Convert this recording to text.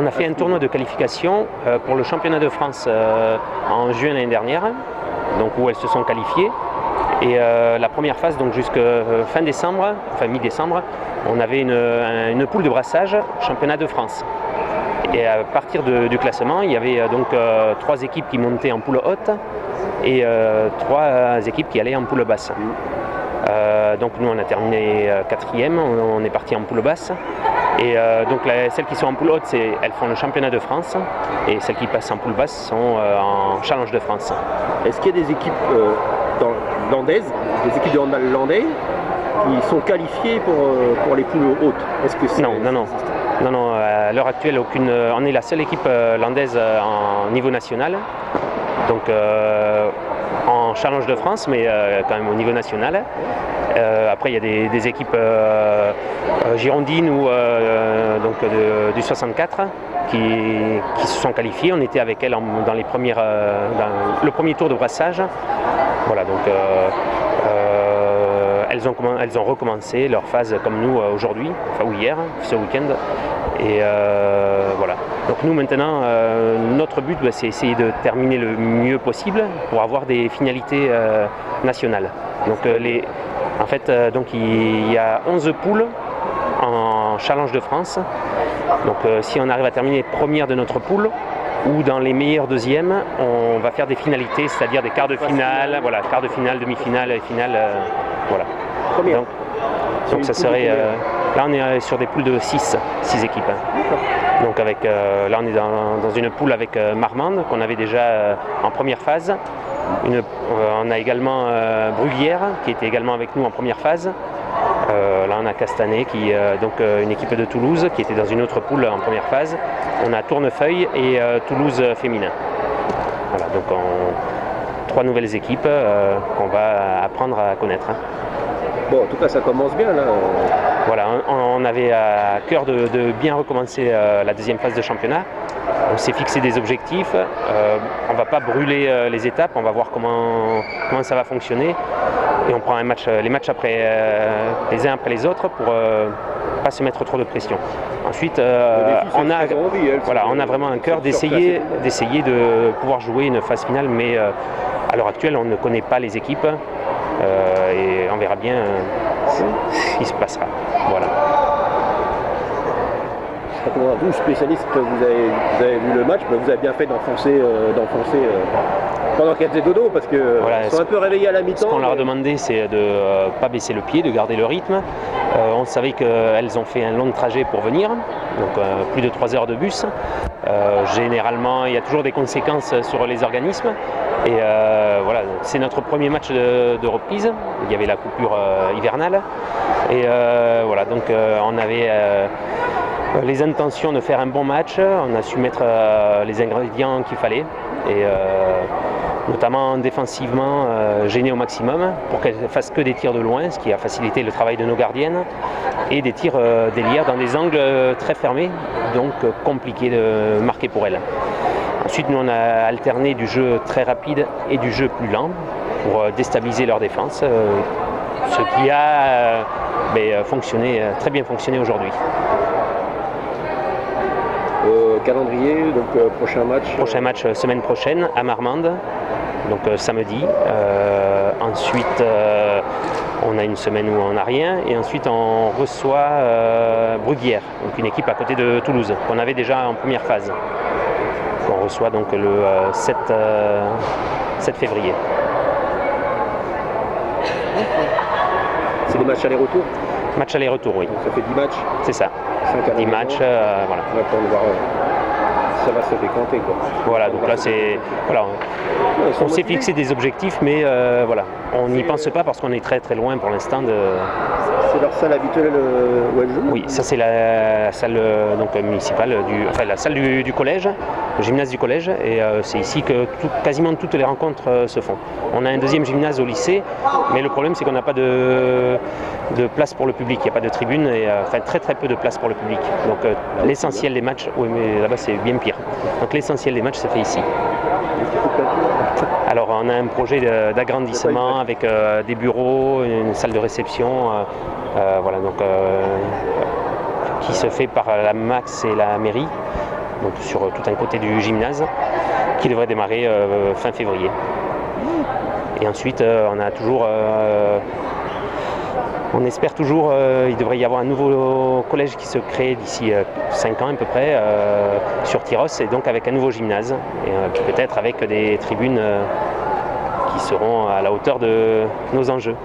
on a fait un tournoi de qualification pour le championnat de France en juin l'année dernière, donc où elles se sont qualifiées. Et la première phase, donc jusqu'à fin décembre, enfin mi-décembre, on avait une poule de brassage championnat de France. Et à partir du classement, il y avait donc 3 équipes qui montaient en poule haute et 3 équipes qui allaient en poule basse. Donc nous on a terminé 4e, on est parti en poule basse. Et donc celles qui sont en poule haute, elles font le championnat de France, et celles qui passent en poule basse sont en challenge de France. Est-ce qu'il y a des équipes landaises, des équipes de handball landais qui sont qualifiées pour les poules hautes? Est-ce que c'est... Non, à l'heure actuelle, aucune. On est la seule équipe landaise en niveau national, donc en challenge de France, mais quand même au niveau national. Après, il y a des équipes girondines ou donc du 64 qui se sont qualifiées. On était avec elles dans les premières, dans le premier tour de brassage. Voilà, donc elles ont recommencé leur phase comme nous aujourd'hui, enfin ou hier, ce week-end. Et voilà. Donc nous maintenant, notre but, c'est essayer de terminer le mieux possible pour avoir des finalités nationales. Donc en fait, donc il y a 11 poules en challenge de France. Donc si on arrive à terminer première de notre poule, ou dans les meilleurs deuxièmes, on va faire des finalités, c'est-à-dire des quarts de finale, voilà, quarts de finale, demi-finale et finale, voilà. Donc ça serait, là on est sur des poules de 6 équipes. Donc avec, là on est dans une poule avec Marmande qu'on avait déjà en première phase. On a également Bruguière qui était également avec nous en première phase. Là on a Castanet qui donc une équipe de Toulouse qui était dans une autre poule en première phase. On a Tournefeuille et Toulouse féminin. Voilà, donc 3 nouvelles équipes qu'on va apprendre à connaître. Bon, en tout cas ça commence bien là. Voilà, on avait à cœur de bien recommencer la deuxième phase de championnat. On s'est fixé des objectifs, on ne va pas brûler les étapes, on va voir comment ça va fonctionner. Et on prend les matchs après, les uns après les autres pour pas se mettre trop de pression. Ensuite, on a vraiment un cœur d'essayer de pouvoir jouer une phase finale, mais à l'heure actuelle, on ne connaît pas les équipes et on verra bien ce qui se passera. Voilà. Vous, spécialiste, vous avez vu le match, vous avez bien fait d'enfoncer pendant qu'elles faisaient dodo, parce qu'elles sont un peu réveillées à la mi-temps. Ce qu'on leur a demandé, c'est de ne pas baisser le pied, de garder le rythme. On savait qu'elles ont fait un long trajet pour venir, donc plus de 3 heures de bus. Généralement, il y a toujours des conséquences sur les organismes. Et voilà, c'est notre premier match de reprise. Il y avait la coupure hivernale. Et voilà, donc on avait les intentions de faire un bon match. On a su mettre les ingrédients qu'il fallait. Et notamment défensivement gêner au maximum pour qu'elles ne fassent que des tirs de loin, ce qui a facilité le travail de nos gardiennes, et des tirs d'Elière dans des angles très fermés, donc compliqué de marquer pour elles. Ensuite, nous on a alterné du jeu très rapide et du jeu plus lent pour déstabiliser leur défense, ce qui a très bien fonctionné aujourd'hui. Calendrier, donc prochain match. Prochain match semaine prochaine à Marmande, donc samedi. Ensuite, on a une semaine où on n'a rien, et ensuite on reçoit Bruguière, donc une équipe à côté de Toulouse qu'on avait déjà en première phase. On reçoit donc le 7 février. C'est des matchs aller-retour? Match aller-retour, oui. Donc ça fait 10 matchs? C'est ça. 10 matchs, voilà. On va attendre voir ça va se décanter, quoi. Voilà, donc là c'est... Voilà, on s'est fixé des objectifs, mais voilà, on n'y pense pas parce qu'on est très très loin pour l'instant de... C'est leur salle habituelle où elles jouent? Oui, ça c'est la salle donc, municipale, la salle du collège, le gymnase du collège, et c'est ici que quasiment toutes les rencontres se font. On a un deuxième gymnase au lycée, mais le problème c'est qu'on n'a pas de place pour le public, il n'y a pas de tribune, et très très peu de place pour le public. Donc l'essentiel des matchs, oui mais là-bas c'est bien pire, donc l'essentiel des matchs se fait ici. Alors on a un projet d'agrandissement avec des bureaux, une salle de réception, voilà, donc, qui se fait par la Max et la mairie. donc sur tout un côté du gymnase, qui devrait démarrer fin février. Et ensuite, on espère toujours, il devrait y avoir un nouveau collège qui se crée d'ici 5 ans à peu près sur Tyros, et donc avec un nouveau gymnase, et peut-être avec des tribunes qui seront à la hauteur de nos enjeux.